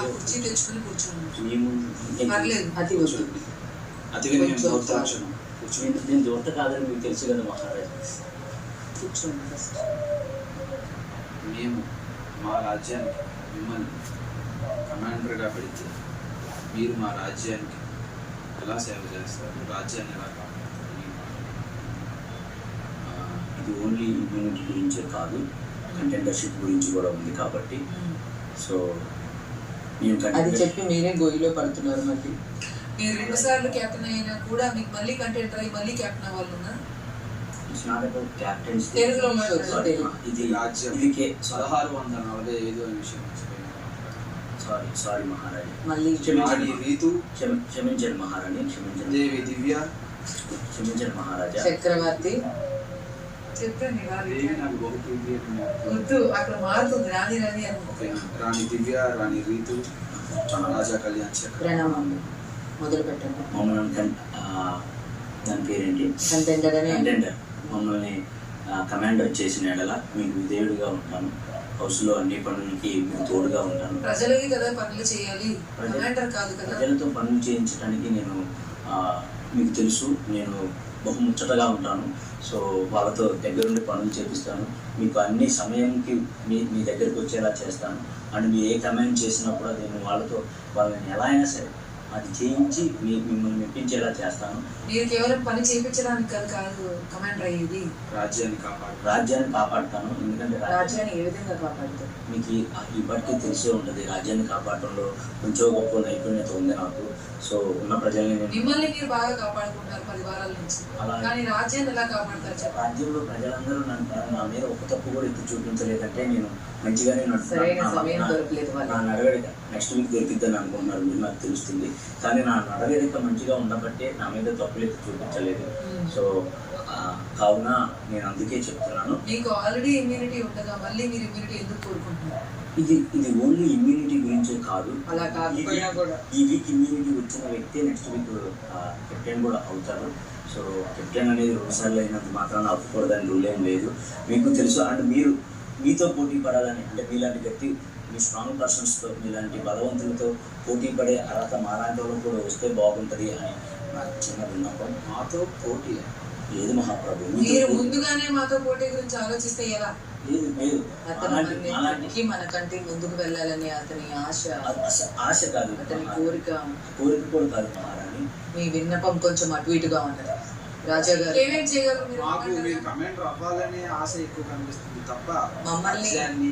కుర్చీ తెచ్చుకుని కూర్చోండి. మేము పర్లేదు, అది వద్దు. నేను దూరత కాదని మీకు తెలుసు కదా మహారాజా. కూర్చోండి ఫస్ట్. మేము మా రాజ్యానికి మిమ్మల్ని కమాండర్గా పెడితే మీరు మా రాజ్యానికి ఎలా సేవ చేస్తారు, రాజ్యాన్ని ఎలా కాపాడుతారు? ఇది ఓన్లీ ఇమ్యూనిటీ గురించే కాదు, కంటెండర్షిప్ గురించి కూడా ఉంది కాబట్టి. సో అది చెప్పి మీరే గొయ్యిలో పడుతున్నారు. మళ్ళీ మీరు 2 సార్లు కెప్టెన్ అయినా కూడా మీకు మళ్ళీ కంటెంటర్ అయ్యి మళ్ళీ కెప్టెన్ అవ్వాలి ఉన్నారు. ఇది రాజ్యం ఇదికే 1645 అనే విషయం సారీ మహారాణి, మళ్ళీ రీతు క్షమించండి మహారాణి, క్షమించండి. దేవి దివ్య క్షమించండి మహారాజా. చక్రవర్తి చెప్పండి. నాకు బహుప్రీతి వద్దు, అక్కడ మారుతుంది. రాణి రాణి అని. రాణి దివ్య, రాణి రీతు, రాజా కళ్యాణ్ చక్ర. ప్రణామం. మొదలు పెట్టండి. మమ్మల్ని దాని పేరేంటి, కంటెండర్. మమ్మల్ని కమాండర్ చేసిన ఎడల మీకు విధేయుడిగా ఉంటాను. హౌస్లో అన్ని పనులకి మీకు తోడుగా ఉంటాను. ప్రజలకి కదా పనులు చేయాలి, కమాండర్ కాదు కదా. ప్రజలతో పనులు చేయించడానికి నేను మీకు తెలుసు, నేను బహుముచ్చటగా ఉంటాను. సో వాళ్ళతో దగ్గరుండి పనులు చేపిస్తాను. మీకు అన్ని సమయంకి మీ దగ్గరికి వచ్చేలా చేస్తాను. అండ్ మీరు ఏ కమాండ్ చేసినప్పుడు నేను వాళ్ళని ఎలా అయినా సరే అది చేయించి మిమ్మల్ని మెప్పించేలా చేస్తాను. మీరు కేవలం పని చేయించడానికి కాదు కమాండర్ అయ్యేది, రాజ్యాన్ని కాపాడుతాను. ఎందుకంటే రాజ్యాన్ని ఏ విధంగా కాపాడుతారు మీకు ఇప్పటికీ తెలిసే ఉంటుంది. రాజ్యాన్ని కాపాడటంలో కొంచెం గొప్ప నైపుణ్యత ఉంది నాకు. సో ఉన్న ప్రజల్ని మిమ్మల్ని మీరు బాగా కాపాడుకుంటారు 10 వారాల నుంచి. కానీ రాజ్యాన్ని ఎలా కాపాడతారు చెప్పండి? రాజ్యంలో ప్రజలందరూ నా మీద ఒక తప్పు కూడా ఎత్తి చూపించలేదంటే నేను మంచిగానే నా నడవడిక నెక్స్ట్ వీక్ దొరికిద్దని అనుకుంటున్నారు మీరు, నాకు తెలుస్తుంది. కానీ నా నడవడిక మంచిగా ఉండబట్టే నా మీద తప్పులు ఎత్తి చూపించలేదు. సో కావున నేను అందుకే చెప్తున్నాను. మీకు ఆల్రెడీ ఇమ్యూనిటీ ఉండగా మళ్ళీ మీరు ఇమ్యూనిటీ ఎందుకు కోరుకుంటున్నారు? ఇది ఓన్లీ ఇమ్యూనిటీ గురించే కాదు. అలా కాకపోయినా కూడా ఈ వీక్ ఇమ్యూనిటీ వచ్చిన వ్యక్తి నెక్స్ట్ వీక్ కెప్టెన్ కూడా అవుతారు. సో కెప్టెన్ అనేది 2 సార్లు అయినంత మాత్రాన అవ్వకూడదని రూల్ ఏం లేదు, మీకు తెలుసు. అండ్ మీతో పోటీ పడాలని, అంటే మీలాంటి వ్యక్తి, మీ స్ట్రాంగ్ పర్సన్స్తో, మీలాంటి బలవంతులతో పోటీ పడే అర్హత మాలాంటి వాళ్ళు కూడా వస్తే బాగుంటుంది అని నాకు చిన్న విన్నపం. మాతో పోటీ లేదు మహాప్రభు, మీరు ముందుగానే మాతో పోటీ గురించి ఆలోచిస్తే ఎలా? లేదు మనకంటే ముందుకు వెళ్ళాలని అతని ఆశ కాదు, అతని కోరిక కూడా కాదు మహారాణి. మీ విన్నపం కొంచెం అటు ఇటుగా ఉంటది. రాజా గారు ఏమేం చేయగలరు? మాకు మీరు కమాండర్ అవ్వాలనే ఆశ ఎక్కువ కనిపిస్తుంది తప్ప మమ్మల్ని